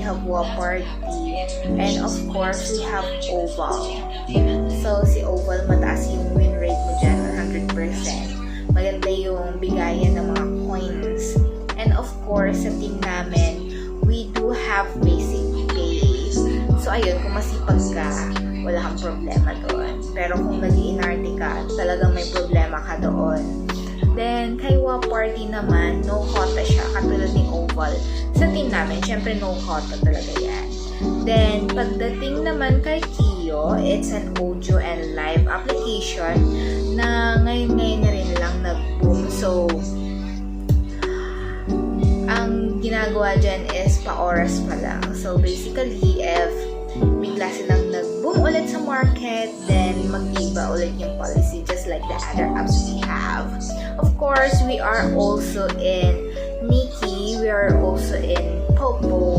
have Waparty, and of course, we have Oval. So, si Oval, mataas yung win rate mo dyan, 100%. Maganda yung bigayan ng mga coins. And of course, sa team namin, we do have basic pay. So, ayun, kung masipag ka, wala kang problema doon. Pero kung nag-iinarte ka, talagang may problema ka doon. Then, kay Waparty naman, no quota siya, katulad ng Oval. Sa team namin, syempre no quota talaga yan. Then, pagdating naman kay Kiyo, it's an audio and live application na ngayon na rin lang nag-boom. So, ang ginagawa dyan is pa-oras pa lang. So, basically, if bigla silang nag-boom ulit sa market, then mag-iba ulit yung policy just like the other apps we have. Of course, we are also in Nikki, we are also in Popo,